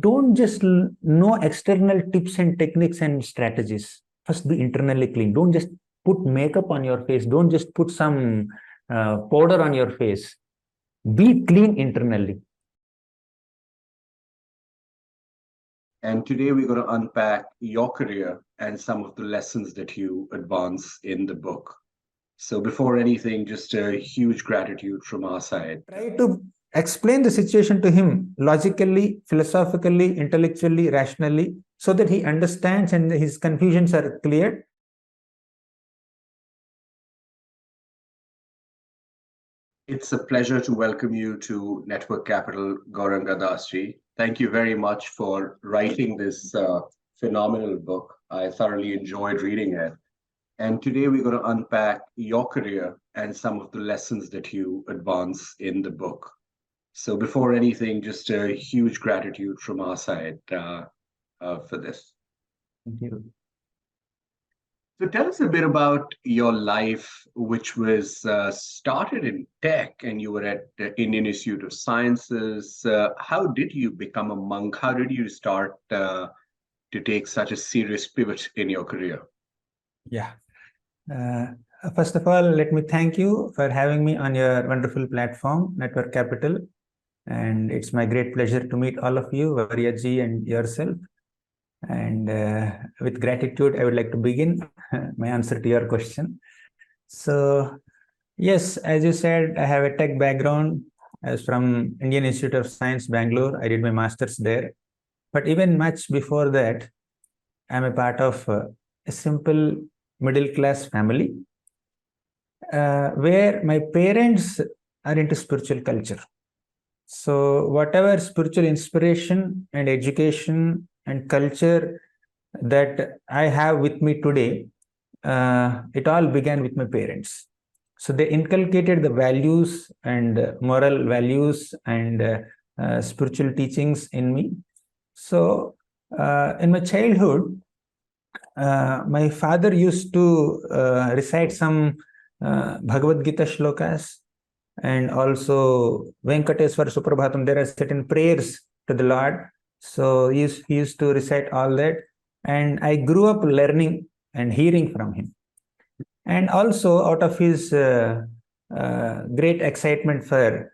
don't just know external tips and techniques and strategies. First, be internally clean. Don't just put makeup on your face. Don't just put some powder on your face. Be clean internally. And today we're going to unpack your career and some of the lessons that you advance in the book. So before anything, just a huge gratitude from our side. Try to explain the situation to him logically, philosophically, intellectually, rationally, so that he understands and his confusions are cleared. It's a pleasure to welcome you to Network Capital, Gauranga Darshan. Thank you very much for writing this phenomenal book. I thoroughly enjoyed reading it. And today we're going to unpack your career and some of the lessons that you advance in the book. So before anything, just a huge gratitude from our side for this. Thank you. So tell us a bit about your life, which was started in tech, and you were at the Indian Institute of Sciences. How did you become a monk? How did you start to take such a serious pivot in your career? Yeah. First of all, let me thank you for having me on your wonderful platform, Network Capital. And it's my great pleasure to meet all of you, Varyaji and yourself. And with gratitude, I would like to begin my answer to your question. So, yes, as you said, I have a tech background. I was from Indian Institute of Science, Bangalore. I did my master's there. But even much before that, I'm a part of a simple middle-class family where my parents are into spiritual culture. So whatever spiritual inspiration and education and culture that I have with me today, it all began with my parents. So they inculcated the values and moral values and spiritual teachings in me. So in my childhood, my father used to recite some Bhagavad Gita shlokas, and also Venkateswar Suprabhatam. There are certain prayers to the Lord. So he used to recite all that. And I grew up learning and hearing from him. And also out of his great excitement for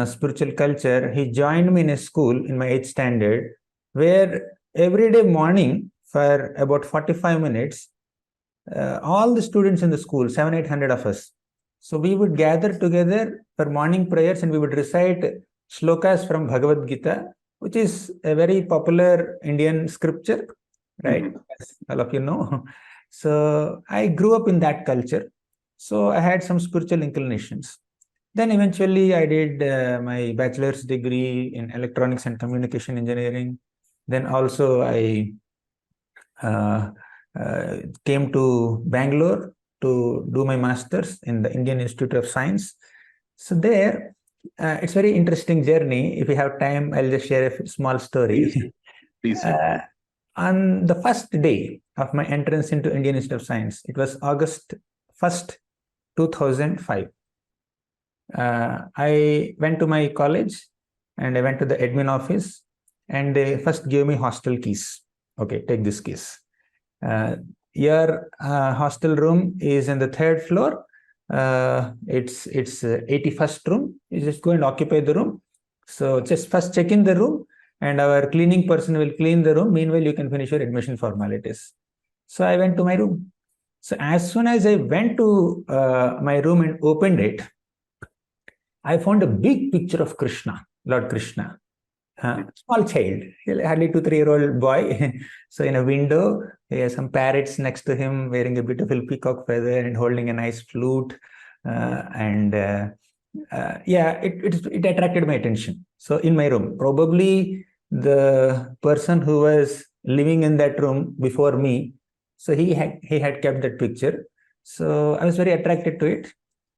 spiritual culture, he joined me in a school in my 8th standard, where every day morning for about 45 minutes, all the students in the school, 700-800 of us, so we would gather together for morning prayers and we would recite shlokas from Bhagavad Gita, which is a very popular Indian scripture, right? As all of you know. So I grew up in that culture. So I had some spiritual inclinations. Then eventually I did my bachelor's degree in electronics and communication engineering. Then also I came to Bangalore to do my master's in the Indian Institute of Science. So there, it's a very interesting journey. If we have time, I'll just share a small story. Please. On the first day of my entrance into Indian Institute of Science, it was August 1st, 2005. I went to my college and I went to the admin office and they first gave me hostel keys. Okay, take this keys. Your hostel room is in the 3rd floor. It's 81st room. You just go and occupy the room. So just first check in the room and our cleaning person will clean the room. Meanwhile, you can finish your admission formalities. So I went to my room. So as soon as I went to my room and opened it, I found a big picture of Krishna, Lord Krishna. Small child, hardly 2-3-year-old boy. So in a window, he has some parrots next to him wearing a beautiful peacock feather and holding a nice flute. Yeah, it attracted my attention. So in my room, probably the person who was living in that room before me, so he had kept that picture. So I was very attracted to it.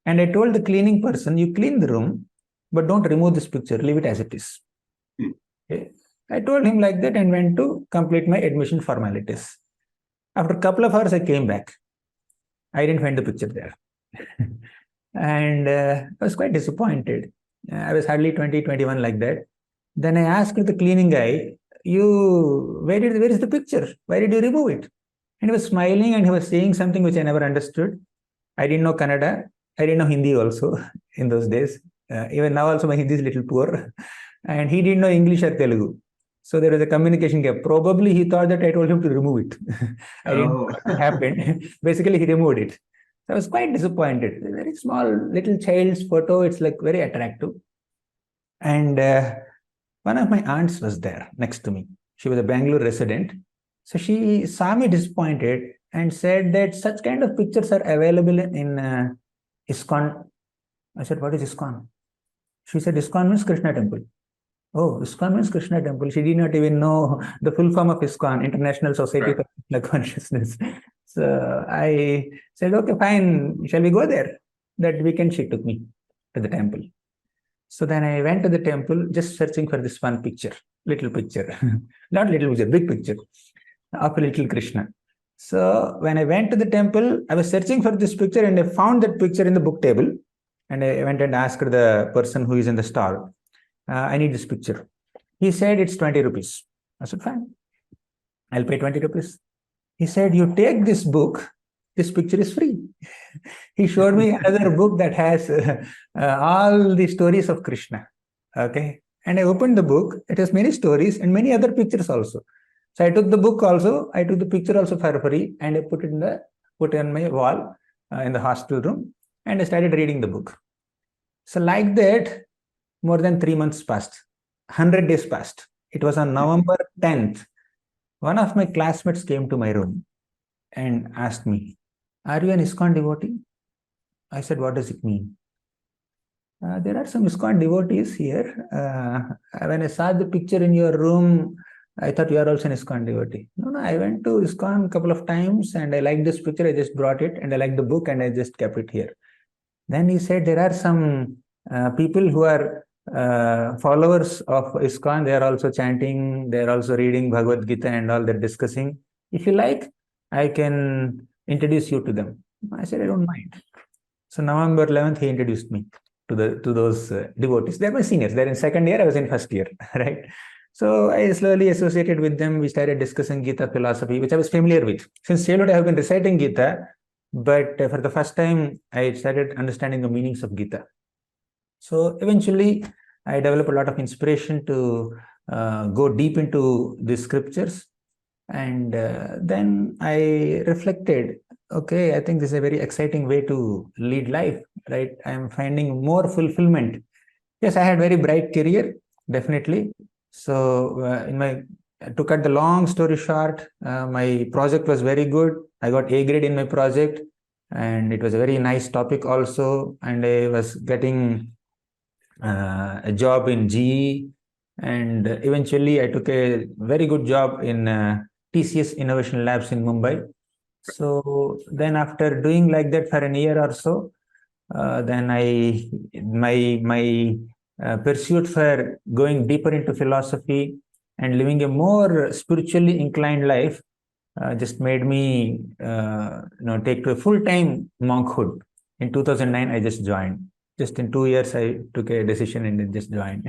And I told the cleaning person, you clean the room, but don't remove this picture, leave it as it is. Okay. I told him like that and went to complete my admission formalities. After a couple of hours, I came back. I didn't find the picture there. And I was quite disappointed. I was hardly 20, 21 like that. Then I asked the cleaning guy, where is the picture? Why did you remove it? And he was smiling and he was saying something which I never understood. I didn't know Kannada. I didn't know Hindi also in those days. Even now also my Hindi is a little poor. And he didn't know English or Telugu. So there was a communication gap. Probably he thought that I told him to remove it. I didn't know what happened. Basically, he removed it. I was quite disappointed. A very small little child's photo. It's like very attractive. And one of my aunts was there next to me. She was a Bangalore resident. So she saw me disappointed and said that such kind of pictures are available in ISKCON. I said, what is ISKCON? She said, ISKCON means Krishna temple. Oh, ISKCON means Krishna temple. She did not even know the full form of ISKCON, International Society for Krishna Consciousness. So I said, okay, fine. Shall we go there? That weekend she took me to the temple. So then I went to the temple just searching for this one picture, little picture, not little picture, big picture of a little Krishna. So when I went to the temple, I was searching for this picture and I found that picture in the book table. And I went and asked the person who is in the stall, I need this picture. He said, it's 20 rupees. I said, fine, I'll pay 20 rupees. He said, you take this book, this picture is free. He showed me another book that has all the stories of Krishna. Okay. And I opened the book. It has many stories and many other pictures also. So I took the book also. I took the picture also for free and I put it on my wall in the hostel room. And I started reading the book. So like that, more than 3 months passed. 100 days passed. It was on November 10th. One of my classmates came to my room and asked me, are you an ISKCON devotee? I said, what does it mean? There are some ISKCON devotees here. When I saw the picture in your room, I thought you are also an ISKCON devotee. No, I went to ISKCON a couple of times and I liked this picture. I just brought it and I liked the book and I just kept it here. Then he said, there are some people who are followers of ISKCON. They are also chanting. They are also reading Bhagavad Gita and all that discussing. If you like, I can introduce you to them. I said, I don't mind. So November 11th, he introduced me to those devotees. They're my seniors. They're in second year. I was in first year, right? So I slowly associated with them. We started discussing Gita philosophy, which I was familiar with. Since childhood, I have been reciting Gita, but for the first time, I started understanding the meanings of Gita. So eventually, I developed a lot of inspiration to go deep into the scriptures. And then I reflected, okay, I think this is a very exciting way to lead life, right? I'm finding more fulfillment. Yes, I had very bright career, definitely. So to cut the long story short, my project was very good. I got A grade in my project and it was a very nice topic also. And I was getting a job in GE and eventually I took a very good job in TCS Innovation Labs in Mumbai. So then after doing like that for a year or so, then my pursuit for going deeper into philosophy and living a more spiritually inclined life just made me take to a full-time monkhood. In 2009, I just joined. Just in 2 years, I took a decision and then just joined.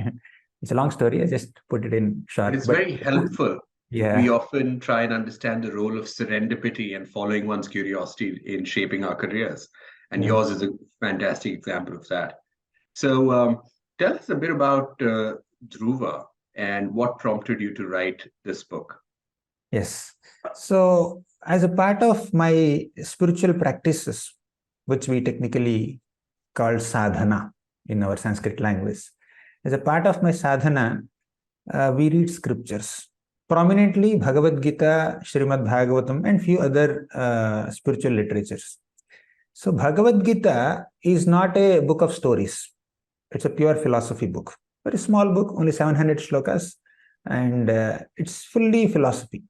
It's a long story. I just put it in short. It's very helpful. Yeah. We often try and understand the role of serendipity and following one's curiosity in shaping our careers. And yours is a fantastic example of that. So tell us a bit about Dhruva and what prompted you to write this book. Yes. So as a part of my spiritual practices, which we technically call sadhana in our Sanskrit language, as a part of my sadhana, we read scriptures. Prominently Bhagavad Gita, Srimad Bhagavatam, and few other spiritual literatures. So Bhagavad Gita is not a book of stories. It's a pure philosophy book. Very small book, only 700 shlokas, and it's fully philosophy.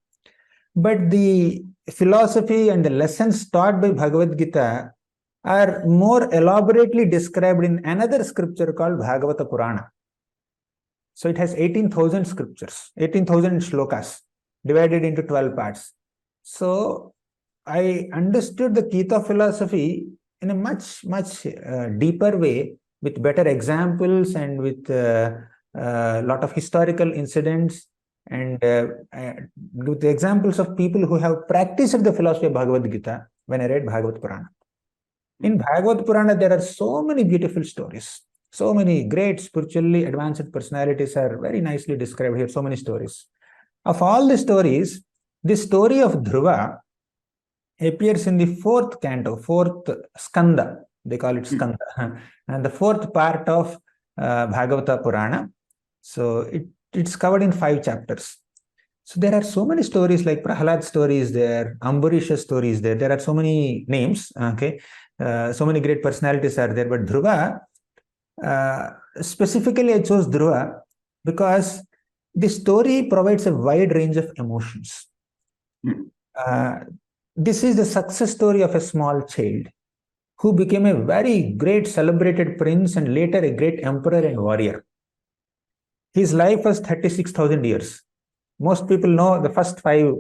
But the philosophy and the lessons taught by Bhagavad Gita are more elaborately described in another scripture called Bhagavata Purana. So it has 18,000 scriptures, 18,000 shlokas divided into 12 parts. So I understood the Gita philosophy in a much deeper way, with better examples and with a lot of historical incidents. And with the examples of people who have practiced the philosophy of Bhagavad Gita, when I read Bhagavad Purana. In Bhagavad Purana, there are so many beautiful stories. So many great spiritually advanced personalities are very nicely described here. So many stories. Of all the stories, the story of Dhruva appears in the fourth canto, fourth skanda. They call it skanda. And the fourth part of Bhagavata Purana. So it's covered in 5 chapters. So there are so many stories, like Prahalad story is there, Ambarisha's story is there. There are so many names, okay? So many great personalities are there. But Dhruva, specifically I chose Dhruva because the story provides a wide range of emotions. This is the success story of a small child who became a very great celebrated prince and later a great emperor and warrior. His life was 36,000 years. Most people know the first 5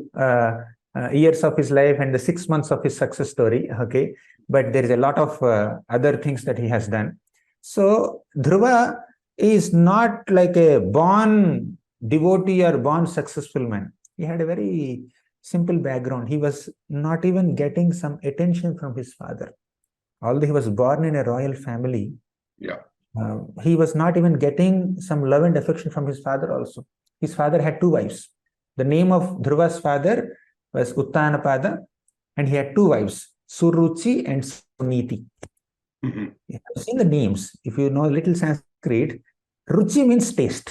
years of his life and the 6 months of his success story, okay? But there is a lot of other things that he has done. So Dhruva is not like a born devotee or born successful man. He had a very simple background. He was not even getting some attention from his father. Although he was born in a royal family, he was not even getting some love and affection from his father also. His father had 2 wives. The name of Dhruva's father was Uttanapada, and he had 2 wives, Suruchi and Suniti. You have seen the names. If you know a little Sanskrit, Ruchi means taste,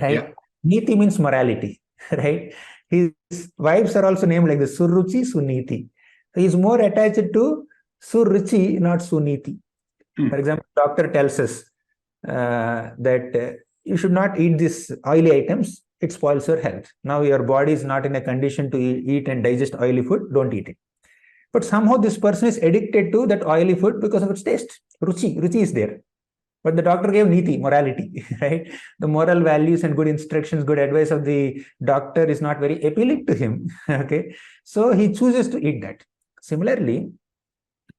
right? Niti means morality, right? His wives are also named like the Suruchi, Suniti. So he is more attached to Suruchi, not Suniti. For example, doctor tells us that you should not eat these oily items. It spoils your health. Now your body is not in a condition to eat and digest oily food. Don't eat it. But somehow this person is addicted to that oily food because of its taste. Ruchi is there. But the doctor gave niti, morality, right? The moral values and good instructions, good advice of the doctor is not very appealing to him, okay? So he chooses to eat that. Similarly,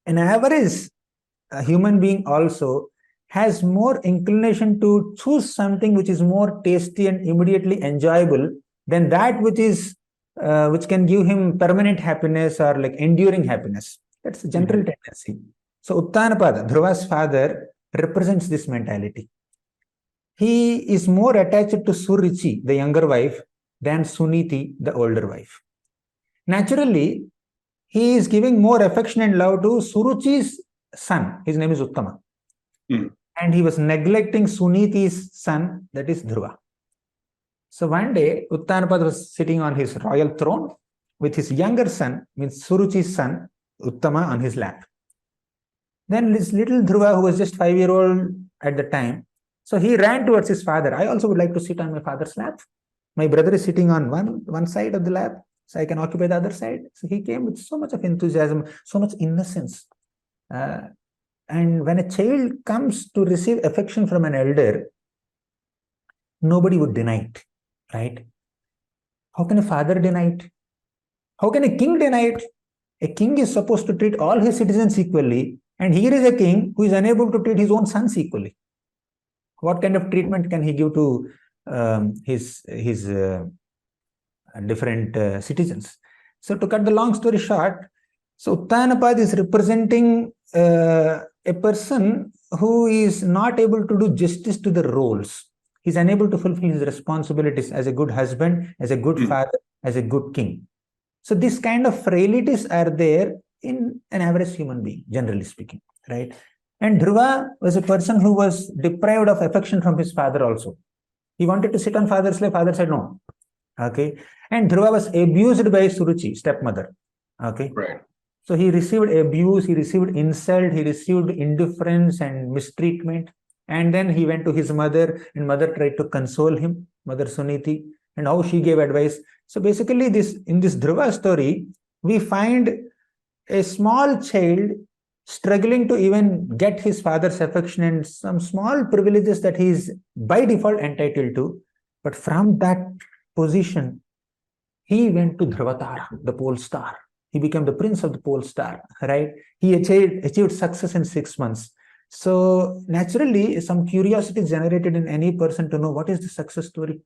an average human being also has more inclination to choose something which is more tasty and immediately enjoyable than that which is which can give him permanent happiness or like enduring happiness. That's a general tendency. So Uttanapada, Dhruva's father, represents this mentality. He is more attached to Surichi, the younger wife, than Suniti, the older wife. Naturally, he is giving more affection and love to Suruchi's son. His name is Uttama. And he was neglecting Suniti's son, that is Dhruva. So one day, Uttanapada was sitting on his royal throne with his younger son, means Suruchi's son, Uttama, on his lap. Then this little Dhruva, who was just 5-year-old at the time, so he ran towards his father. I also would like to sit on my father's lap. My brother is sitting on one side of the lap, so I can occupy the other side. So he came with so much of enthusiasm, so much innocence. And when a child comes to receive affection from an elder, nobody would deny it, right? How can a father deny it? How can a king deny it? A king is supposed to treat all his citizens equally, and here is a king who is unable to treat his own sons equally. What kind of treatment can he give to his different citizens? So to cut the long story short, so Uttanapad is representing a person who is not able to do justice to the roles. He's unable to fulfill his responsibilities as a good husband, as a good father, as a good king. So this kind of frailties are there in an average human being, generally speaking, right? And Dhruva was a person who was deprived of affection from his father also. He wanted to sit on father's lap, father said no. Okay. And Dhruva was abused by Suruchi, stepmother. Okay. Right. So he received abuse, he received insult, he received indifference and mistreatment. And then he went to his mother, and mother tried to console him, Mother Suniti, and how she gave advice. So basically, in this Dhruva story, we find a small child struggling to even get his father's affection and some small privileges that he is by default entitled to. But from that position, he went to Dhruvatara, the pole star. He became the prince of the pole star, right? He achieved success in 6 months. So naturally, some curiosity is generated in any person to know what is the success story.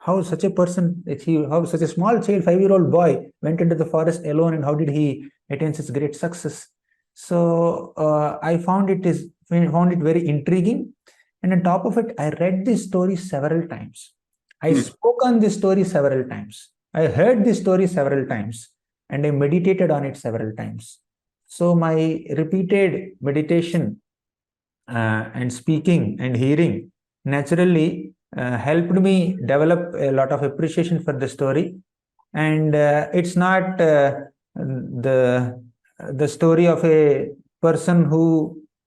how such a person achieved, how such a small child, 5-year-old boy went into the forest alone, and how did he attain such great success. So I found it very intriguing. And on top of it, I read this story several times. I spoke on this story several times. I heard this story several times, and I meditated on it several times. So my repeated meditation and speaking and hearing naturally helped me develop a lot of appreciation for the story. And it's not the story of a person who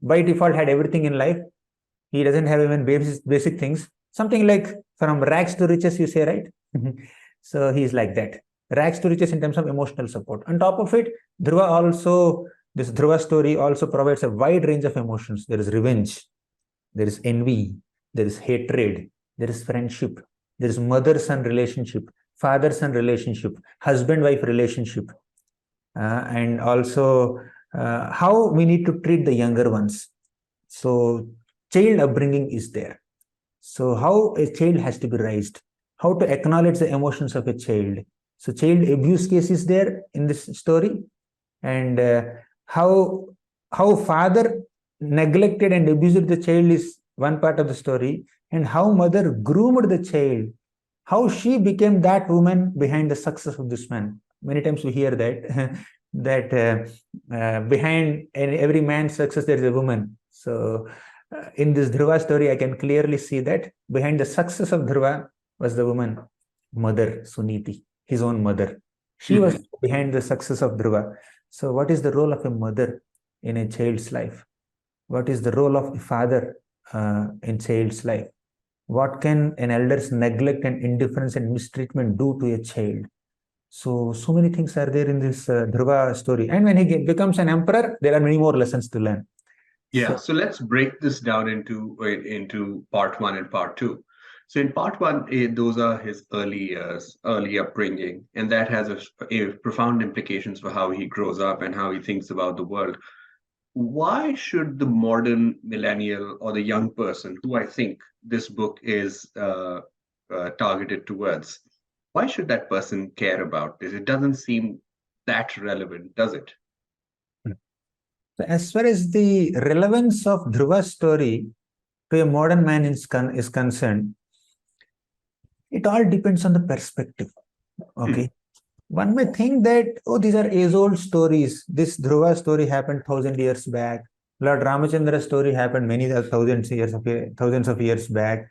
by default had everything in life. He doesn't have even basic things. Something like from rags to riches, you say, right? So he's like that. Rags to riches in terms of emotional support. On top of it, this Dhruva story also provides a wide range of emotions. There is revenge, there is envy, there is hatred, there is friendship, there is mother-son relationship, father-son relationship, husband-wife relationship, and also how we need to treat the younger ones. So child upbringing is there. So how a child has to be raised, how to acknowledge the emotions of a child. So child abuse case is there in this story, and how father neglected and abused the child is one part of the story, and how mother groomed the child, how she became that woman behind the success of this man. Many times we hear that that behind every man's success there is a woman. So in this Dhruva story, I can clearly see that behind the success of Dhruva was the woman, mother Suniti, his own mother. She was behind the success of Dhruva. So what is the role of a mother in a child's life? What is the role of a father in child's life? What can an elder's neglect and indifference and mistreatment do to a child? So many things are there in this Dhruva story. And when he becomes an emperor, there are many more lessons to learn. Yeah, so let's break this down into part one and part two. So in part one, those are his early years, early upbringing, and that has a profound implications for how he grows up and how he thinks about the world. Why should the modern millennial or the young person, who I think this book is targeted towards, why should that person care about this? It doesn't seem that relevant, does it? So as far as the relevance of Dhruva's story to a modern man is concerned, it all depends on the perspective. Okay. One may think that, oh, these are age-old stories. This Dhruva story happened 1,000 years back. Lord Ramachandra's story happened many thousands of years back.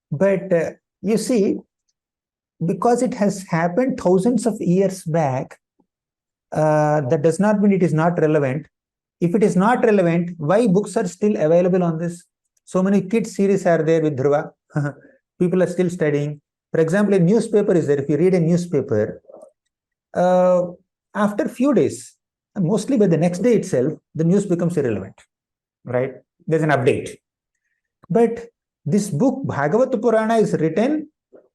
But you see, because it has happened thousands of years back, that does not mean it is not relevant. If it is not relevant, why books are still available on this? So many kids series are there with Dhruva. People are still studying. For example, a newspaper is there. If you read a newspaper, after a few days, and mostly by the next day itself, the news becomes irrelevant, right? There's an update. But this book, Bhagavata Purana, is written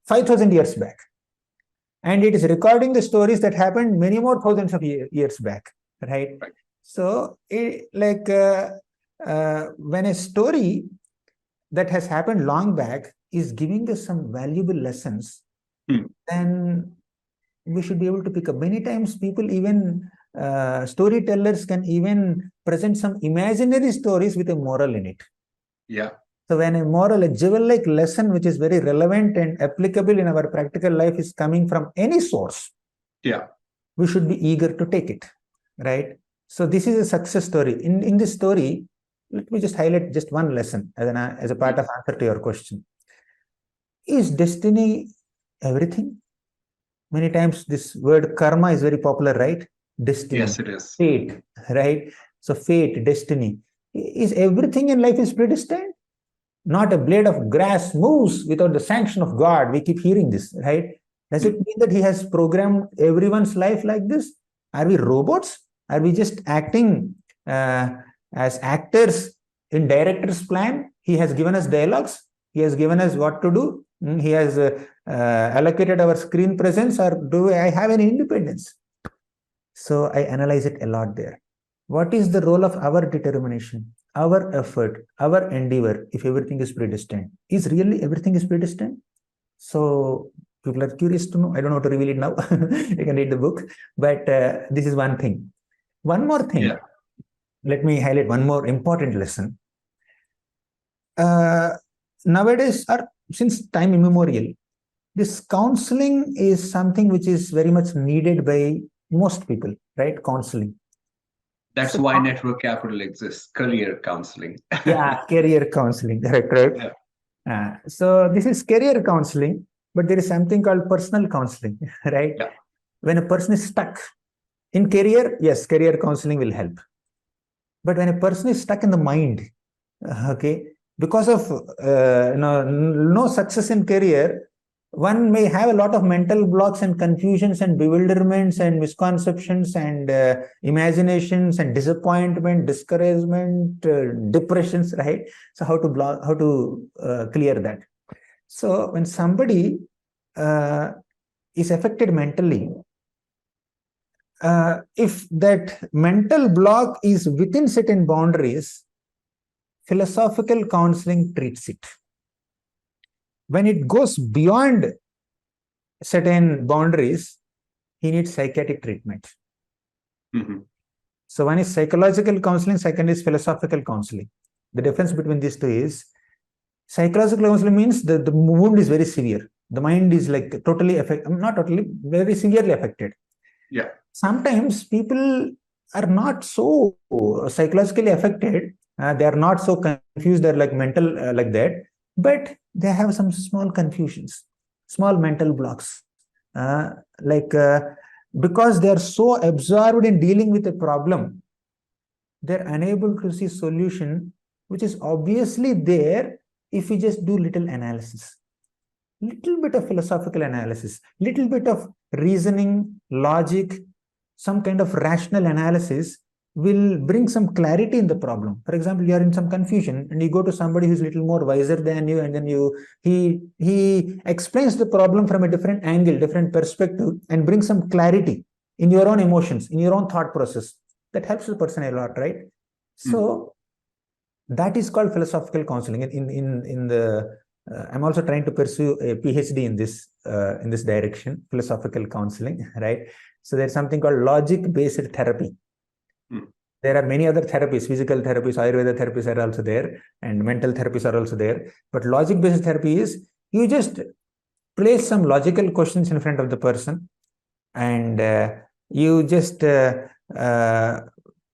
5,000 years back. And it is recording the stories that happened many more thousands of years back, right? So, when a story that has happened long back is giving us some valuable lessons, then we should be able to pick up. Many times people, even storytellers, can even present some imaginary stories with a moral in it. Yeah. So when a jewel-like lesson which is very relevant and applicable in our practical life is coming from any source, we should be eager to take it, right? So this is a success story. In this story, let me just highlight just one lesson as a part of answer to your question. Is destiny everything? Many times this word karma is very popular, right? Destiny. Yes, it is. Fate, right? So fate, destiny. Is everything in life is predestined? Not a blade of grass moves without the sanction of God. We keep hearing this, right? Does it mean that he has programmed everyone's life like this? Are we robots? Are we just acting as actors in director's plan? He has given us dialogues. He has given us what to do. He has allocated our screen presence, or do I have any independence? So I analyze it a lot there. What is the role of our determination, our effort, our endeavor if everything is predestined? Is really everything is predestined? So people are curious to know. I don't know how to reveal it now. You can read the book. But this is one thing. One more thing. Yeah. Let me highlight one more important lesson. Nowadays, or since time immemorial, this counseling is something which is very much needed by most people, right? Counseling. That's So, why Network Capital exists, career counseling. yeah, career counseling, correct, right? Yeah. So this is career counseling, but there is something called personal counseling, right? Yeah. When a person is stuck in career, yes, career counseling will help. But when a person is stuck in the mind, okay, because of no success in career, one may have a lot of mental blocks and confusions and bewilderments and misconceptions and imaginations and disappointment, discouragement, depressions, right? So how to block, how to clear that? So when somebody uh, is affected mentally, if that mental block is within certain boundaries, philosophical counseling treats it. When it goes beyond certain boundaries, he needs psychiatric treatment. Mm-hmm. So one is psychological counseling, second is philosophical counseling. The difference between these two is psychological counseling means the wound is very severe. The mind is like totally affected, not totally, very severely affected. Yeah. Sometimes people are not so psychologically affected. They are not so confused. They're like mental like that, but they have some small confusions, small mental blocks. Uh, like because they are so absorbed in dealing with a problem, they're unable to see solution, which is obviously there if we just do little analysis, little bit of philosophical analysis, little bit of reasoning, logic, some kind of rational analysis will bring some clarity in the problem. For example, you are in some confusion and you go to somebody who's a little more wiser than you, and then he explains the problem from a different angle, different perspective, and brings some clarity in your own emotions, in your own thought process. That helps the person a lot, right? So that is called philosophical counseling. In the I'm also trying to pursue a PhD in this direction, philosophical counseling, right? So there's something called logic-based therapy. There are many other therapies, physical therapies, Ayurveda therapies are also there, and mental therapies are also there. But logic-based therapy is you just place some logical questions in front of the person, and you just try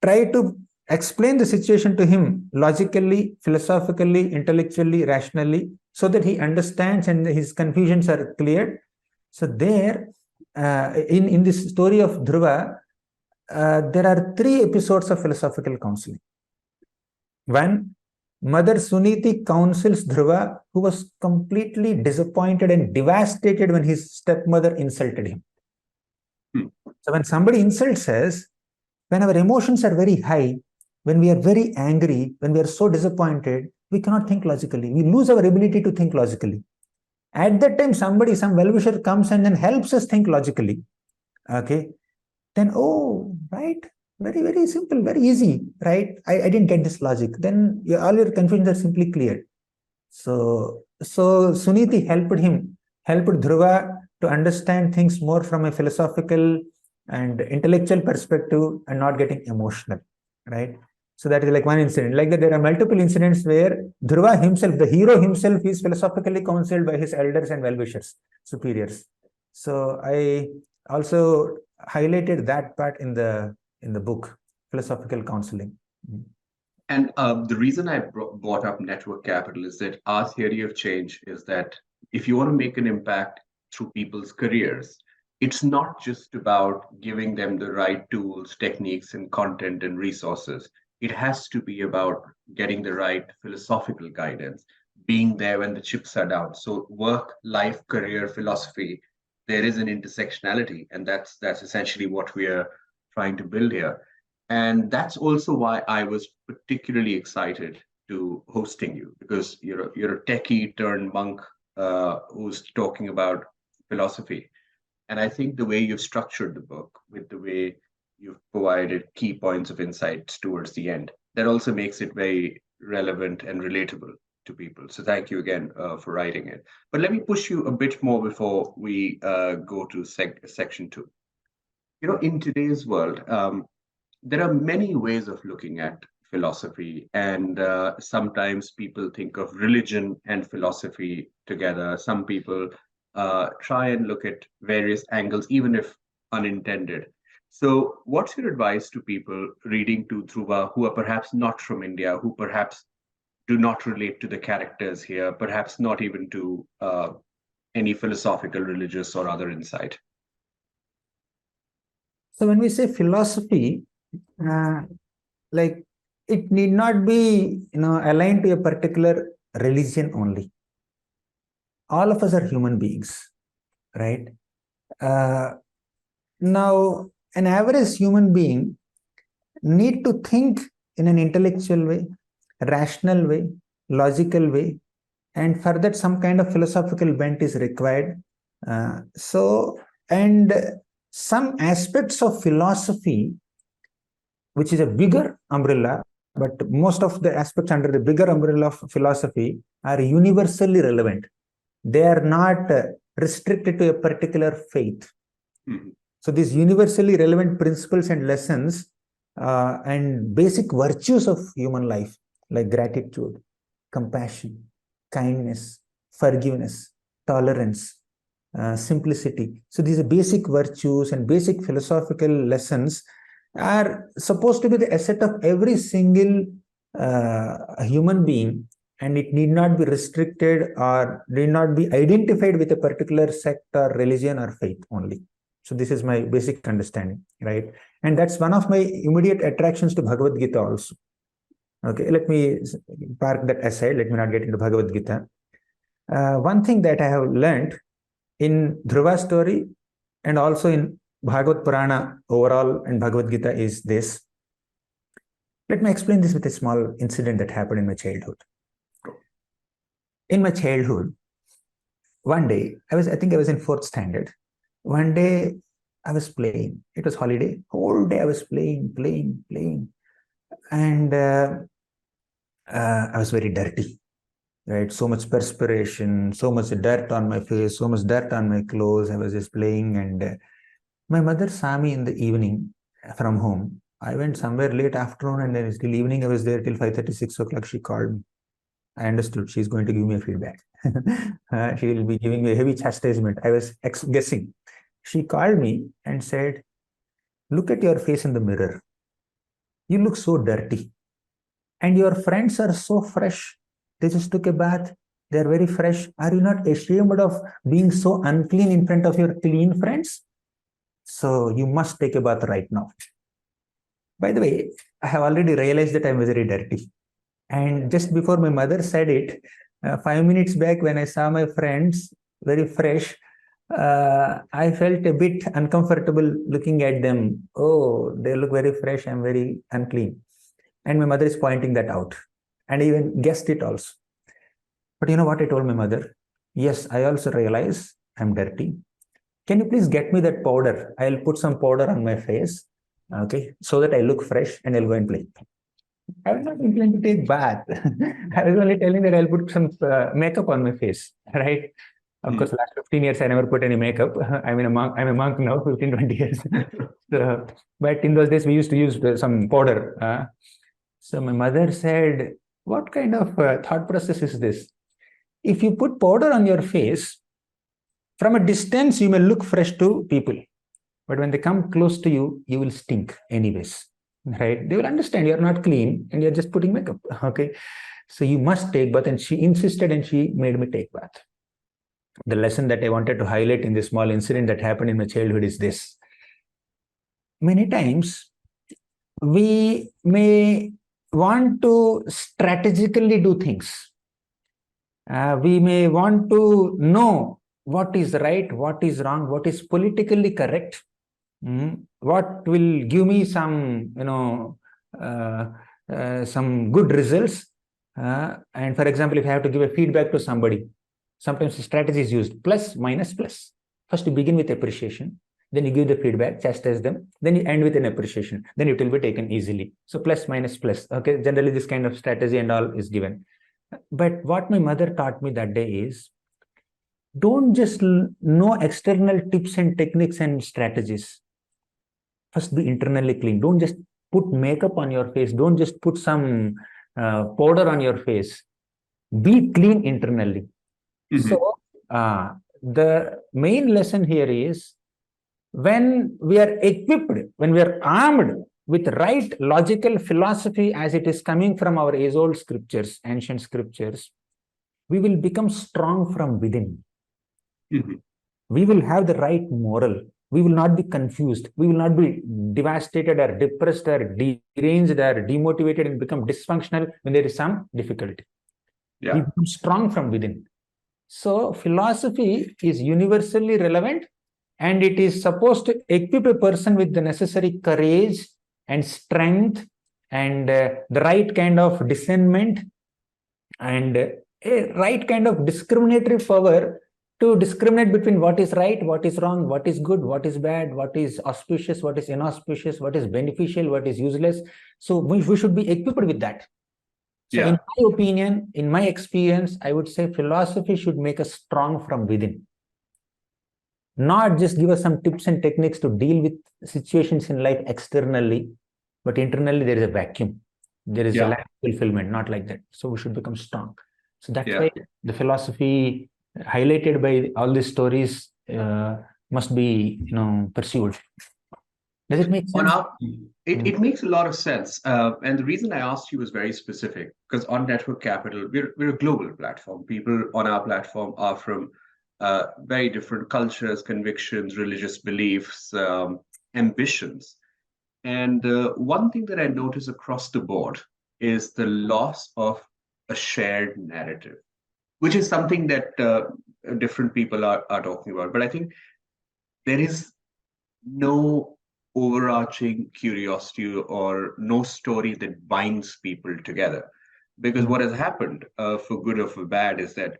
to explain the situation to him logically, philosophically, intellectually, rationally, so that he understands and his confusions are cleared. So there, in this story of Dhruva, there are 3 episodes of philosophical counseling. One, Mother Suniti counsels Dhruva, who was completely disappointed and devastated when his stepmother insulted him. So when somebody insults us, when our emotions are very high, when we are very angry, when we are so disappointed, we cannot think logically. We lose our ability to think logically. At that time, somebody, some well-wisher comes and then helps us think logically. Okay. Then, oh, right. Very, very simple, very easy, right? I didn't get this logic. Then all your confusions are simply cleared. So Suniti helped Dhruva to understand things more from a philosophical and intellectual perspective and not getting emotional, right? So that is like one incident. Like that, there are multiple incidents where Dhruva himself, the hero himself, is philosophically counseled by his elders and well-wishers, superiors. So I also highlighted that part in the book, philosophical counseling. And the reason I brought up network capital is that our theory of change is that if you want to make an impact through people's careers, it's not just about giving them the right tools, techniques, and content and resources. It has to be about getting the right philosophical guidance, being there when the chips are down. So work, life, career, philosophy, there is an intersectionality, and that's essentially what we are trying to build here. And that's also why I was particularly excited to hosting you, because you're a techie turned monk who's talking about philosophy. And I think the way you've structured the book, with the way you've provided key points of insights towards the end, that also makes it very relevant and relatable. to people. So thank you again for writing it. But let me push you a bit more before we go to section 2. In today's world, there are many ways of looking at philosophy, and sometimes people think of religion and philosophy together. Some people try and look at various angles, even if unintended. So, what's your advice to people reading to Dhruva who are perhaps not from India, who perhaps do not relate to the characters here, perhaps not even to any philosophical, religious, or other insight? So when we say philosophy, like it need not be aligned to a particular religion only. All of us are human beings, right? Now, an average human being need to think in an intellectual way, rational way, logical way, and for that some kind of philosophical bent is required. And some aspects of philosophy, which is a bigger umbrella, but most of the aspects under the bigger umbrella of philosophy are universally relevant. They are not restricted to a particular faith. Mm-hmm. So these universally relevant principles and lessons and basic virtues of human life, like gratitude, compassion, kindness, forgiveness, tolerance, simplicity. So these are basic virtues and basic philosophical lessons are supposed to be the asset of every single human being, and it need not be restricted or need not be identified with a particular sect or religion or faith only. So this is my basic understanding, right? And that's one of my immediate attractions to Bhagavad Gita also. Okay, let me park that aside. Let me not get into Bhagavad Gita. One thing that I have learned in Dhruva's story and also in Bhagavad Purana overall and Bhagavad Gita is this. Let me explain this with a small incident that happened in my childhood. In my childhood, one day, I think I was in 4th standard. One day, I was playing. It was holiday. Whole day I was playing. And I was very dirty, right? So much perspiration, so much dirt on my face, so much dirt on my clothes. I was just playing, and my mother saw me in the evening from home. I went somewhere late afternoon, and then till evening I was there till 5:30, 6 o'clock. She called me. I understood she's going to give me a feedback. She will be giving me a heavy chastisement. I was guessing. She called me and said, "Look at your face in the mirror. You look so dirty. And your friends are so fresh. They just took a bath. They're very fresh. Are you not ashamed of being so unclean in front of your clean friends? So you must take a bath right now." By the way, I have already realized that I'm very dirty. And just before my mother said it, 5 minutes back when I saw my friends very fresh, I felt a bit uncomfortable looking at them. Oh, they look very fresh. I'm very unclean. And my mother is pointing that out. And I even guessed it also. But you know what I told my mother? Yes, I also realize I'm dirty. Can you please get me that powder? I'll put some powder on my face, okay, so that I look fresh and I'll go and play. I was not inclined to take bath. I was only telling that I'll put some makeup on my face, right? Of course, last 15 years, I never put any makeup. I'm a monk now, 15, 20 years. But in those days, we used to use some powder. So my mother said, "What kind of thought process is this? If you put powder on your face, from a distance, you may look fresh to people. But when they come close to you, you will stink anyways, right? They will understand you're not clean and you're just putting makeup, okay? So you must take bath." And she insisted and she made me take bath. The lesson that I wanted to highlight in this small incident that happened in my childhood is this. Many times, we may want to strategically do things. We may want to know what is right, what is wrong, what is politically correct, what will give me some, some good results. And for example, if I have to give a feedback to somebody, sometimes the strategy is used plus, minus, plus. First, you begin with appreciation. Then you give the feedback, chastise them. Then you end with an appreciation. Then it will be taken easily. So plus, minus, plus. Okay, generally this kind of strategy and all is given. But what my mother taught me that day is, don't just know external tips and techniques and strategies. First, be internally clean. Don't just put makeup on your face. Don't just put some powder on your face. Be clean internally. So, the main lesson here is, when we are equipped, when we are armed with right logical philosophy as it is coming from our age-old scriptures, ancient scriptures, we will become strong from within. We will have the right moral. We will not be confused. We will not be devastated or depressed or deranged or demotivated and become dysfunctional when there is some difficulty. Yeah. We become strong from within. So philosophy is universally relevant, and it is supposed to equip a person with the necessary courage and strength and the right kind of discernment and a right kind of discriminatory power to discriminate between what is right, what is wrong, what is good, what is bad, what is auspicious, what is inauspicious, what is beneficial, what is useless. So we should be equipped with that. So in my opinion, in my experience, I would say philosophy should make us strong from within. Not just give us some tips and techniques to deal with situations in life externally, but internally there is a vacuum. There is a lack of fulfillment, not like that. So we should become strong. So that's why the philosophy highlighted by all these stories must be, pursued. Does it make sense? It makes a lot of sense. And the reason I asked you was very specific, because on Network Capital, we're a global platform. People on our platform are from very different cultures, convictions, religious beliefs, ambitions. And one thing that I notice across the board is the loss of a shared narrative, which is something that different people are talking about. But I think there is no overarching curiosity or no story that binds people together. Because what has happened, for good or for bad, is that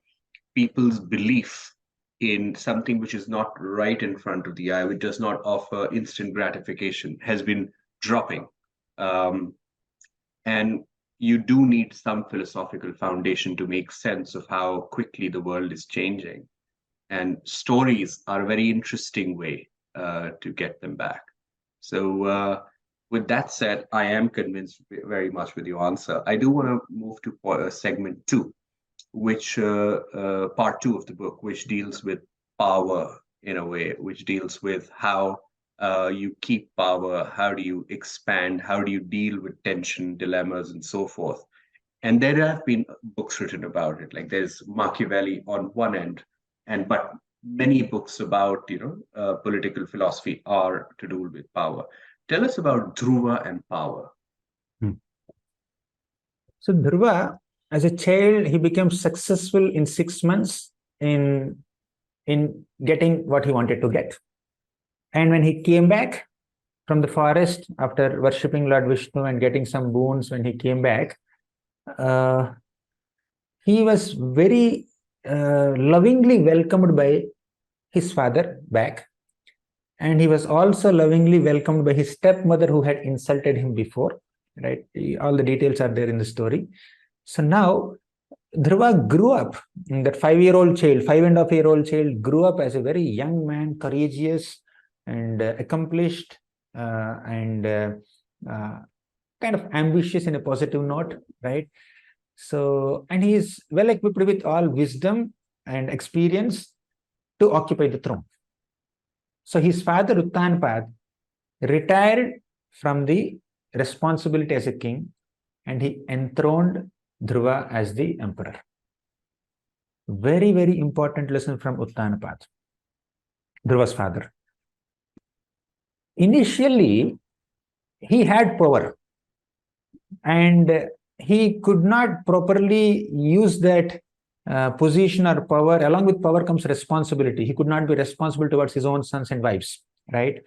people's belief in something which is not right in front of the eye, which does not offer instant gratification, has been dropping. And you do need some philosophical foundation to make sense of how quickly the world is changing. And stories are a very interesting way to get them back. So with that said, I am convinced very much with your answer. I do want to move to segment 2, which part 2 of the book, which deals with power in a way, which deals with how you keep power, how do you expand, how do you deal with tension, dilemmas, and so forth. And there have been books written about it. Like there's Machiavelli on one end, but many books about political philosophy are to do with power. Tell us about Dhruva and power. So Dhruva, as a child, he became successful in 6 months in getting what he wanted to get. And when he came back from the forest after worshipping Lord Vishnu and getting some boons, when he came back, he was very lovingly welcomed by his father back. And he was also lovingly welcomed by his stepmother who had insulted him before, right? All the details are there in the story. So now Dhruva grew up, that 5-year-old child, 5.5-year-old child grew up as a very young man, courageous and accomplished and kind of ambitious in a positive note, right? So, and he is well equipped with all wisdom and experience to occupy the throne. So his father Uttanapad retired from the responsibility as a king, and he enthroned Dhruva as the emperor. Very, very important lesson from Uttanapad, Dhruva's father. Initially, he had power, and he could not properly use that position or power. Along with power comes responsibility. He could not be responsible towards his own sons and wives, right?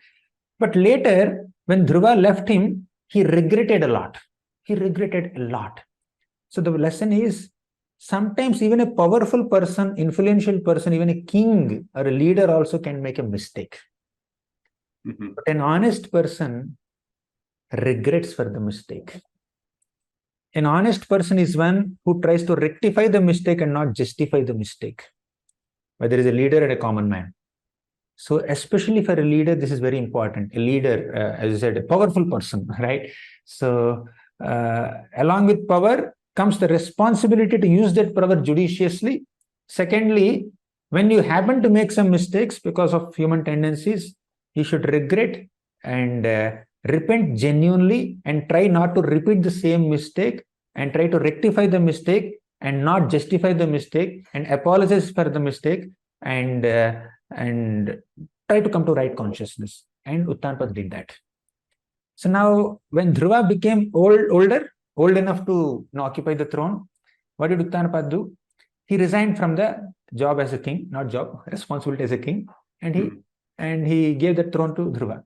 But later, when Dhruva left him, he regretted a lot. He regretted a lot. So the lesson is, sometimes even a powerful person, influential person, even a king or a leader also can make a mistake. But an honest person regrets for the mistake. an honest person is one who tries to rectify the mistake and not justify the mistake, whether it's a leader or a common man. So especially for a leader, this is very important. A leader, as I said, a powerful person, right? So along with power comes the responsibility to use that power judiciously. Secondly, when you happen to make some mistakes because of human tendencies, you should regret and repent genuinely and try not to repeat the same mistake and try to rectify the mistake and not justify the mistake and apologize for the mistake and try to come to right consciousness. And Uttanapad did that. So now when Dhruva became old enough to occupy the throne, what did Uttanapad do? He resigned from the job as a king, not job, responsibility as a king, and he gave the throne to Dhruva.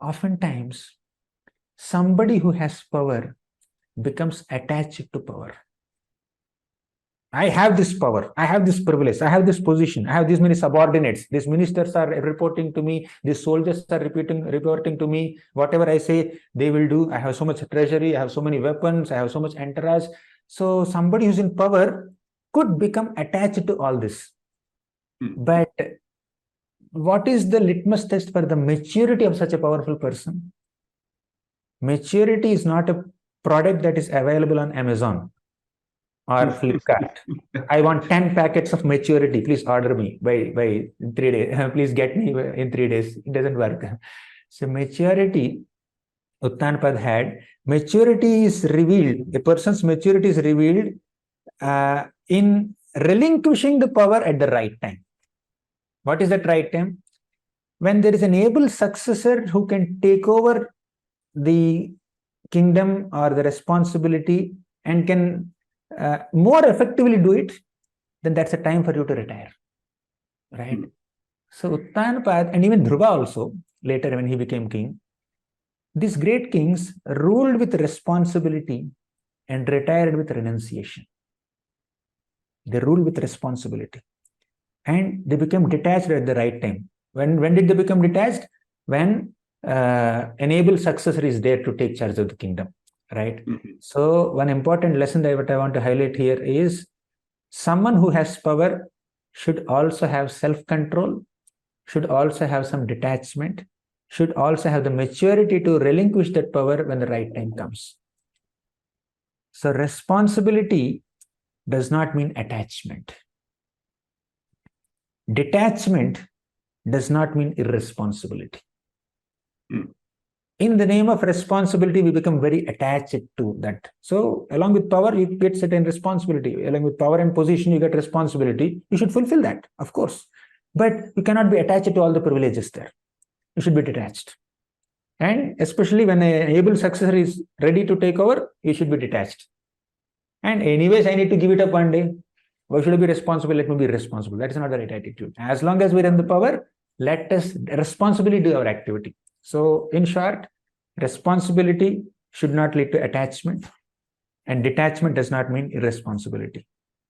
Oftentimes, somebody who has power becomes attached to power. I have this power, I have this privilege, I have this position, I have these many subordinates, these ministers are reporting to me, these soldiers are reporting to me, whatever I say, they will do. I have so much treasury, I have so many weapons, I have so much entourage. So somebody who's in power could become attached to all this. But what is the litmus test for the maturity of such a powerful person? Maturity is not a product that is available on Amazon or Flipkart. I want 10 packets of maturity. Please order me by 3 days. Please get me in 3 days. It doesn't work. So maturity, Uttanapad had. Maturity is revealed. A person's maturity is revealed in relinquishing the power at the right time. What is that right time? When there is an able successor who can take over the kingdom or the responsibility and can more effectively do it, then that's a time for you to retire, right? So Uttanapad and even Dhruva also, later when he became king, these great kings ruled with responsibility and retired with renunciation. They ruled with responsibility and they became detached at the right time. When did they become detached? When an able successor is there to take charge of the kingdom. Right. So one important lesson that I want to highlight here is someone who has power should also have self-control, should also have some detachment, should also have the maturity to relinquish that power when the right time comes. So responsibility does not mean attachment. Detachment does not mean irresponsibility. In the name of responsibility, we become very attached to that. So along with power, you get certain responsibility. Along with power and position, you get responsibility. You should fulfill that, of course. But you cannot be attached to all the privileges there. You should be detached. And especially when an able successor is ready to take over, you should be detached. And anyways, I need to give it up one day. Why should I be responsible? Let me be responsible. That is not the right attitude. As long as we're in the power, let us responsibly do our activity. So in short, responsibility should not lead to attachment, and detachment does not mean irresponsibility.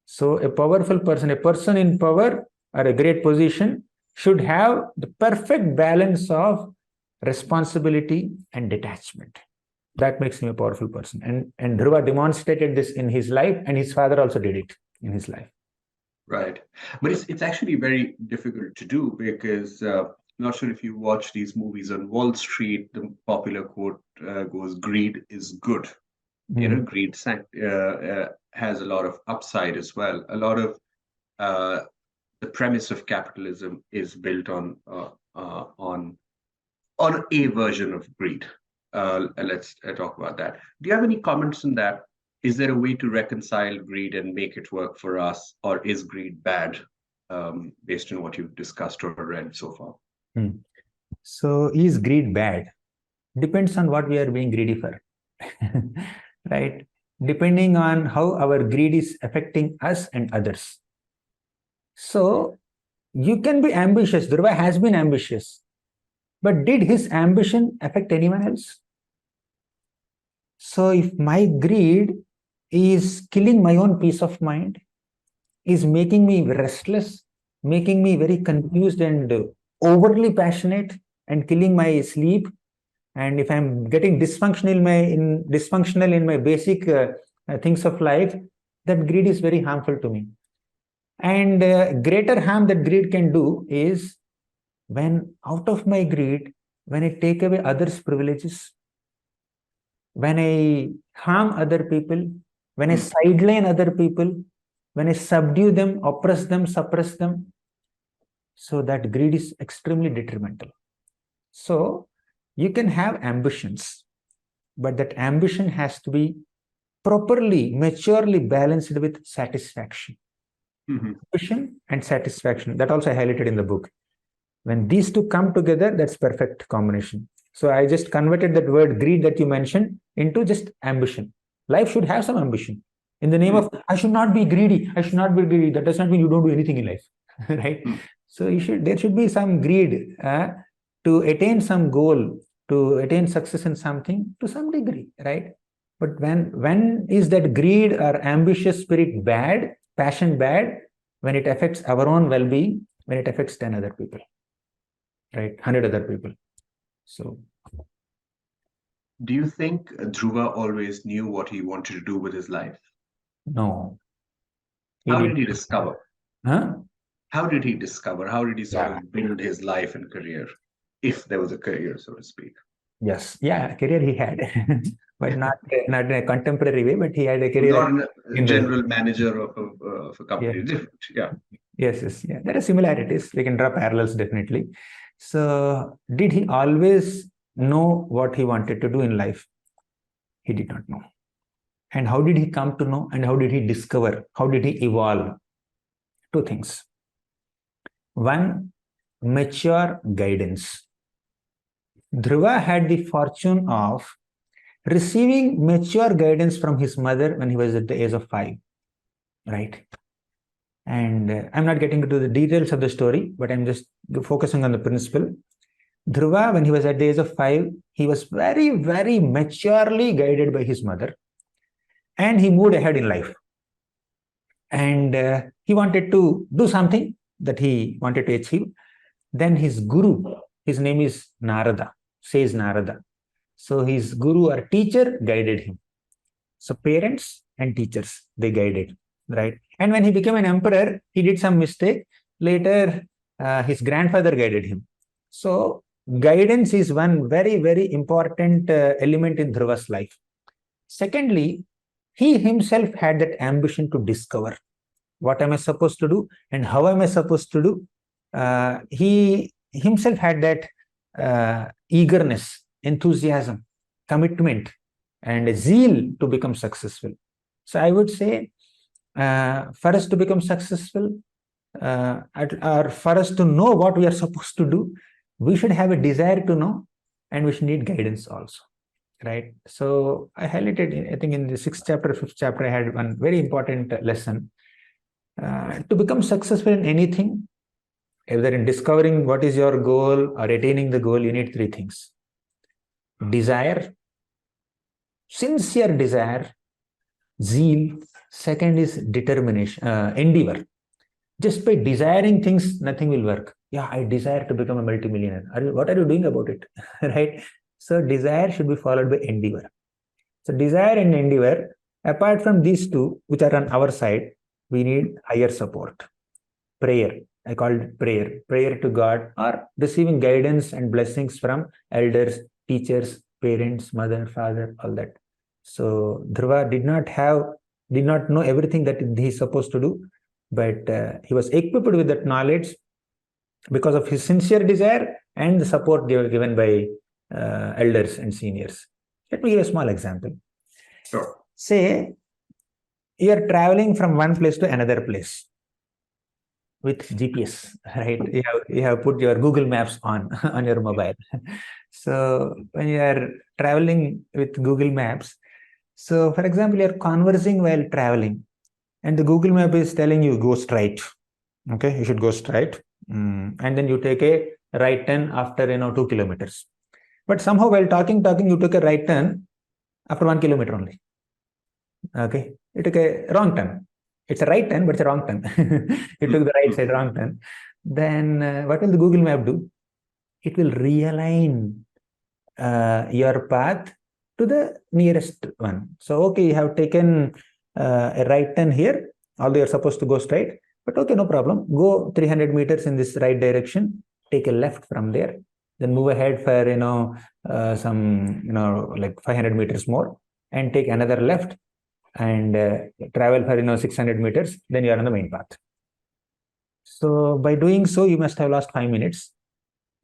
So a powerful person, a person in power or a great position should have the perfect balance of responsibility and detachment. That makes him a powerful person. And Dhruva demonstrated this in his life, and his father also did it in his life. Right. But it's actually very difficult to do because not sure if you watch these movies on Wall Street, the popular quote goes, greed is good. You know, greed has a lot of upside as well. A lot of the premise of capitalism is built on a version of greed. Let's talk about that. Do you have any comments on that? Is there a way to reconcile greed and make it work for us, or is greed bad, based on what you've discussed or read so far? So is greed bad? Depends on what we are being greedy for, right? Depending on how our greed is affecting us and others. So you can be ambitious. Dhruva has been ambitious, but did his ambition affect anyone else? So if my greed is killing my own peace of mind, is making me restless, making me very confused and overly passionate and killing my sleep, and if I'm getting dysfunctional in my basic things of life, that greed is very harmful to me. And greater harm that greed can do is when out of my greed, when I take away others' privileges, when I harm other people, when I sideline other people, when I subdue them, oppress them, suppress them. So that greed is extremely detrimental. So you can have ambitions, but that ambition has to be properly, maturely balanced with satisfaction. Ambition and satisfaction. That also I highlighted in the book. When these two come together, that's perfect combination. So I just converted that word greed that you mentioned into just ambition. Life should have some ambition. In the name of, I should not be greedy. I should not be greedy. That does not mean you don't do anything in life, right? So there should be some greed to attain some goal, to attain success in something to some degree, right? But when is that greed or ambitious spirit bad, passion bad? When it affects our own well-being, when it affects 10 other people, right? 100 other people. So, do you think Dhruva always knew what he wanted to do with his life? no. How did he discover? Huh? How did he discover? How did he sort of build his life and career, if there was a career, so to speak? Yes, yeah, career he had, but not in a contemporary way. But he had a career. Not a general manager of a company. Yeah. Different, yeah. Yes. There are similarities. We can draw parallels definitely. So, did he always know what he wanted to do in life? He did not know. And how did he come to know? And how did he discover? How did he evolve? Two things. One, mature guidance. Dhruva had the fortune of receiving mature guidance from his mother when he was at the age of 5, right? And I'm not getting into the details of the story, but I'm just focusing on the principle. Dhruva, when he was at the age of 5, he was very, very maturely guided by his mother, and he moved ahead in life. And he wanted to do something that he wanted to achieve. Then his guru, his name is Narada, says Narada. So his guru or teacher guided him. So parents and teachers, they guided, right? And when he became an emperor, he did some mistake. Later, his grandfather guided him. So guidance is one very, very important element in Dhruva's life. Secondly, he himself had that ambition to discover what am I supposed to do and how am I supposed to do. He himself had that eagerness, enthusiasm, commitment, and zeal to become successful. So I would say, for us to become successful, or for us to know what we are supposed to do, we should have a desire to know, and we should need guidance also, right? So I highlighted, I think in the 6th chapter, 5th chapter, I had one very important lesson. To become successful in anything, either in discovering what is your goal or attaining the goal, you need 3 things. Desire, sincere desire, zeal. Second is determination, endeavor. Just by desiring things, nothing will work. Yeah, I desire to become a multimillionaire. What are you doing about it? Right? So desire should be followed by endeavor. So desire and endeavor, apart from these two, which are on our side, we need higher support. Prayer. I call it prayer. Prayer to God, or receiving guidance and blessings from elders, teachers, parents, mother, father, all that. So Dhruva did not know everything that he's supposed to do, but he was equipped with that knowledge because of his sincere desire and the support given by elders and seniors. Let me give a small example. Sure. Say you are traveling from one place to another place with GPS, right? You have put your Google Maps on your mobile. So when you are traveling with Google Maps, so for example, you are conversing while traveling, and the Google Map is telling you go straight. Okay, you should go straight, and then you take a right turn after 2 kilometers. But somehow while talking, you took a right turn after 1 kilometer only. Okay, you took a wrong turn. It's a right turn, but it's a wrong turn. You took the right side, wrong turn. Then what will the Google Map do? It will realign your path to the nearest one. So, okay, you have taken a right turn here, although you're supposed to go straight, but okay, no problem. Go 300 meters in this right direction, take a left from there, then move ahead for, some, like 500 meters more, and take another left and travel for, 600 meters, then you're on the main path. So by doing so, you must have lost 5 minutes.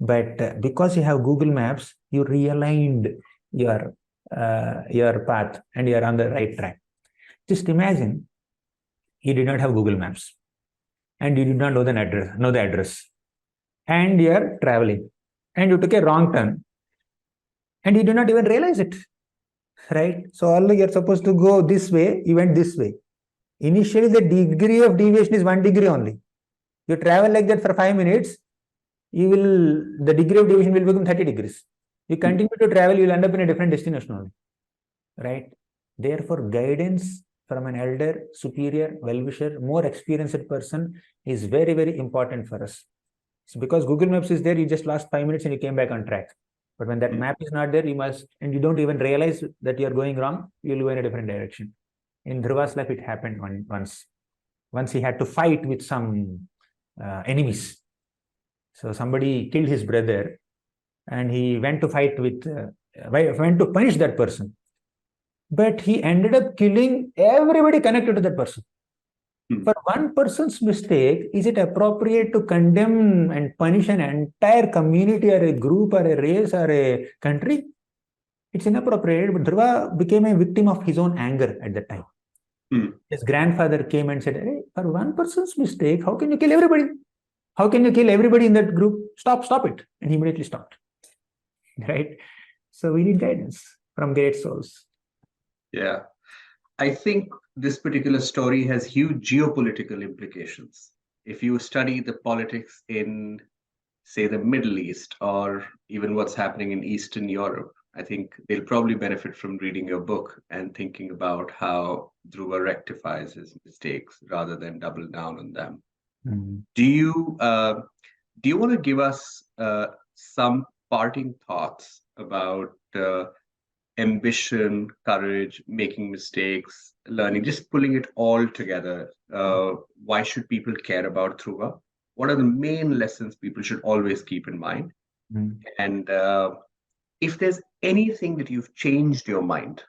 But because you have Google Maps, you realigned your path and you're on the right track. Just imagine you did not have Google Maps and you did not know the address, and you're traveling and you took a wrong turn and you do not even realize it, right? So although you're supposed to go this way, you went this way. Initially, the degree of deviation is 1 degree only. You travel like that for 5 minutes, the degree of deviation will become 30 degrees. You continue to travel, you'll end up in a different destination only, right? Therefore, guidance from an elder, superior, well-wisher, more experienced person is very, very important for us. So because Google Maps is there, you just lost 5 minutes and you came back on track. But when that map is not there, and you don't even realize that you're going wrong, you'll go in a different direction. In Dhruva's life, it happened once. Once he had to fight with some enemies. So somebody killed his brother and he went to went to punish that person. But he ended up killing everybody connected to that person. For one person's mistake, is it appropriate to condemn and punish an entire community or a group or a race or a country? It's inappropriate. But Dhruva became a victim of his own anger at that time. His grandfather came and said, hey, for one person's mistake, how can you kill everybody? How can you kill everybody in that group? Stop it. And he immediately stopped. Right? So we need guidance from great souls. Yeah. I think this particular story has huge geopolitical implications. If you study the politics in, say, the Middle East or even what's happening in Eastern Europe, I think they'll probably benefit from reading your book and thinking about how Dhruva rectifies his mistakes rather than double down on them. Do you want to give us some parting thoughts about ambition, courage, making mistakes, learning, just pulling it all together? Why should people care about Dhruva? What are the main lessons people should always keep in mind? And if there's anything that you've changed your mind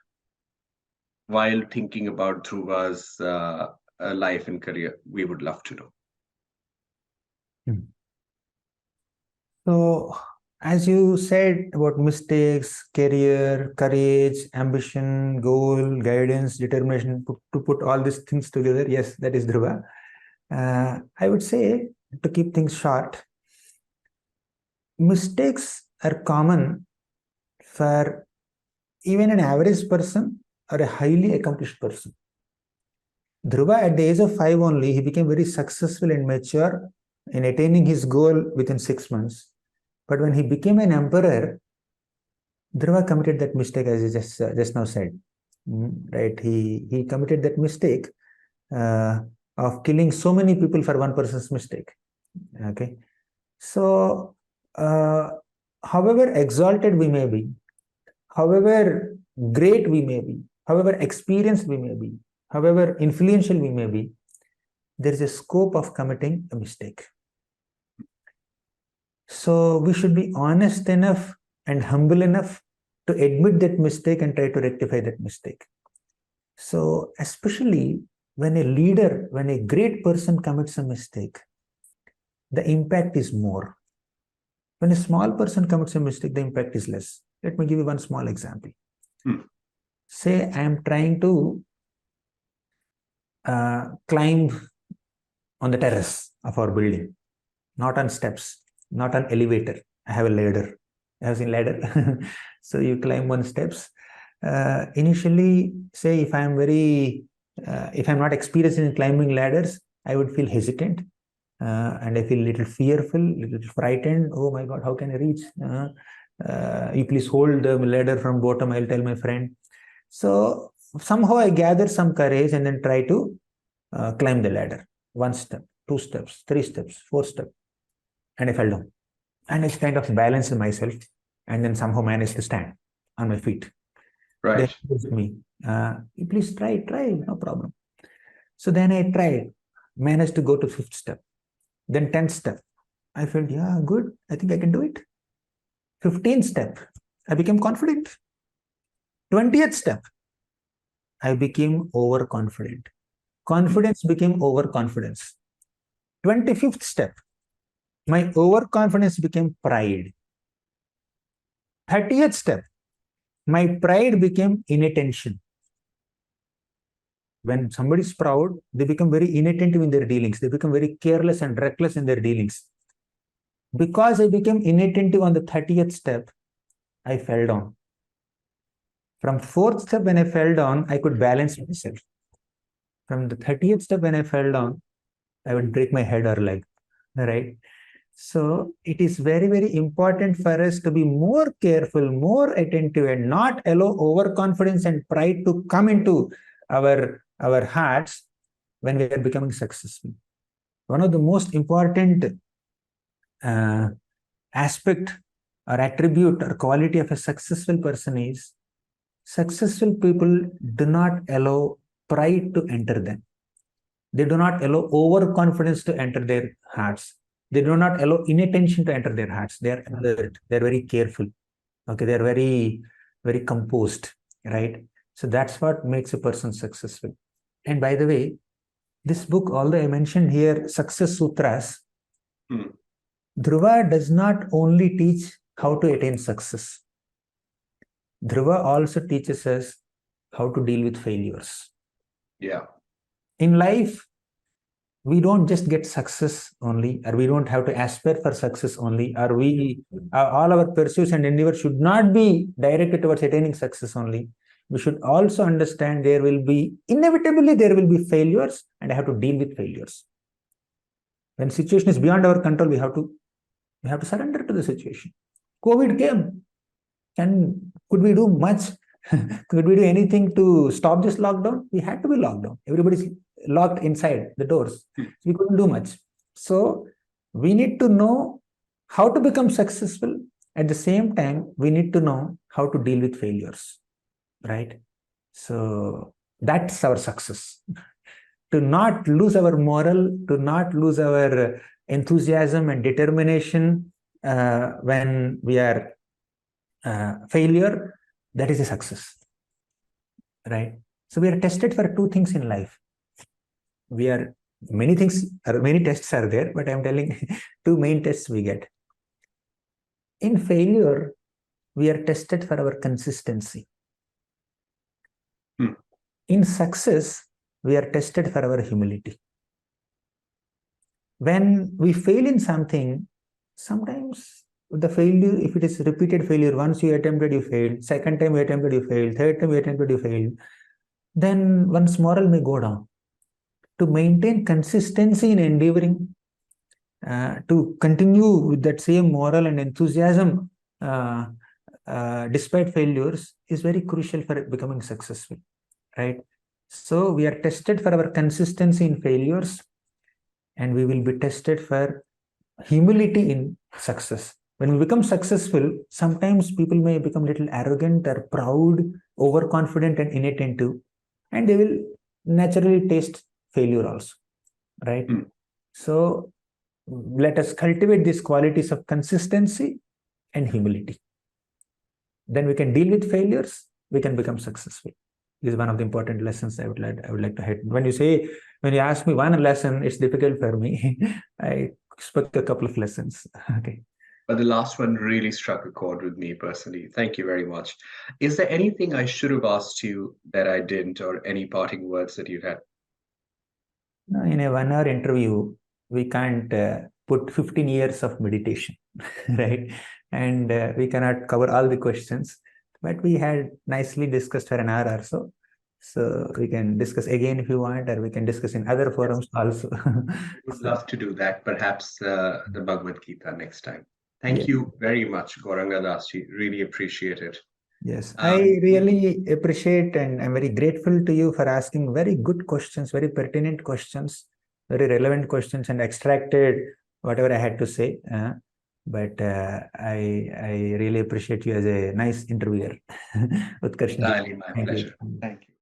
while thinking about Dhruva's life and career, we would love to know. So, as you said about mistakes, career, courage, ambition, goal, guidance, determination, to put all these things together, yes, that is Dhruva. I would say, to keep things short, mistakes are common for even an average person or a highly accomplished person. Dhruva, at the age of 5 only, he became very successful and mature in attaining his goal within 6 months. But when he became an emperor, Dhruva committed that mistake, as you just now said. Right? He committed that mistake of killing so many people for one person's mistake. Okay. So, however exalted we may be, however great we may be, however experienced we may be, however influential we may be, there is a scope of committing a mistake. So we should be honest enough and humble enough to admit that mistake and try to rectify that mistake. So especially when a leader, when a great person commits a mistake, the impact is more. When a small person commits a mistake, the impact is less. Let me give you one small example. Say I am trying to climb on the terrace of our building, not on steps, not an elevator. I have a ladder. I have seen ladder. So you climb on steps. Initially, say if I'm not experienced in climbing ladders, I would feel hesitant and I feel a little fearful, a little frightened. Oh my God, how can I reach? You please hold the ladder from bottom. I'll tell my friend. So somehow I gather some courage and then try to climb the ladder. 1 step, 2 steps, 3 steps, 4 steps. And I fell down. And I kind of balanced myself. and then somehow managed to stand on my feet. They Right. encouraged me, please try, no problem. So then I tried, managed to go to 5th step, then 10th step. I felt, yeah, good, I think I can do it. 15th step, I became confident. 20th step, I became overconfident. Confidence became overconfidence. 25th step, my overconfidence became pride. 30th step, my pride became inattention. When somebody is proud, they become very inattentive in their dealings. They become very careless and reckless in their dealings. Because I became inattentive on the 30th step, I fell down. From 4th step, when I fell down, I could balance myself. From the 30th step, when I fell down, I would break my head or leg, right? So it is very, very important for us to be more careful, more attentive, and not allow overconfidence and pride to come into our hearts when we are becoming successful. One of the most important aspect or attribute or quality of a successful person is successful people do not allow pride to enter them. They do not allow overconfidence to enter their hearts. They do not allow inattention to enter their hearts. They are alert. They are very careful. Okay, they are very, very composed, right? So that's what makes a person successful. And by the way, this book, although I mentioned here Success Sutras, Dhruva does not only teach how to attain success. Dhruva also teaches us how to deal with failures. Yeah. In life, we don't just get success only, or we don't have to aspire for success only, or all our pursuits and endeavors should not be directed towards attaining success only. We should also understand inevitably there will be failures, and I have to deal with failures. When situation is beyond our control, we have to surrender to the situation. COVID came, and could we do much? Could we do anything to stop this lockdown? We had to be locked down. Everybody's locked inside the doors. We couldn't do much. So we need to know how to become successful. At the same time, we need to know how to deal with failures, right? So that's our success. To not lose our moral, to not lose our enthusiasm and determination when we are failure, that is a success, right? So we are tested for two things in life. Many tests are there, but I'm telling two main tests we get. In failure, we are tested for our consistency. In success, we are tested for our humility. When we fail in something, sometimes the failure, if it is repeated failure, once you attempted, you failed, second time you attempted, you failed, third time you attempted, you failed, then one's moral may go down. To maintain consistency in endeavoring to continue with that same moral and enthusiasm despite failures is very crucial for becoming successful, right? So we are tested for our consistency in failures, and we will be tested for humility in success. When we become successful, sometimes people may become a little arrogant or proud, overconfident and inattentive, and they will naturally taste failure also, right? So let us cultivate these qualities of consistency and humility. Then we can deal with failures, we can become successful. This is one of the important lessons I would like to hit. When you ask me one lesson, it's difficult for me. I spoke a couple of lessons. Okay. But the last one really struck a chord with me personally. Thank you very much. Is there anything I should have asked you that I didn't, or any parting words that you had? No, in a 1 hour interview, we can't put 15 years of meditation, right? And we cannot cover all the questions, but we had nicely discussed for an hour or so. So we can discuss again if you want, or we can discuss in other forums also. Would love to do that. Perhaps the Bhagavad Gita next time. Thank you very much, Gauranga Darshan. Really appreciate it. Yes, I really appreciate and I'm very grateful to you for asking very good questions, very pertinent questions, very relevant questions, and extracted whatever I had to say. But I really appreciate you as a nice interviewer. Utkarsh ji. Entirely my Thank you. pleasure. Thank you.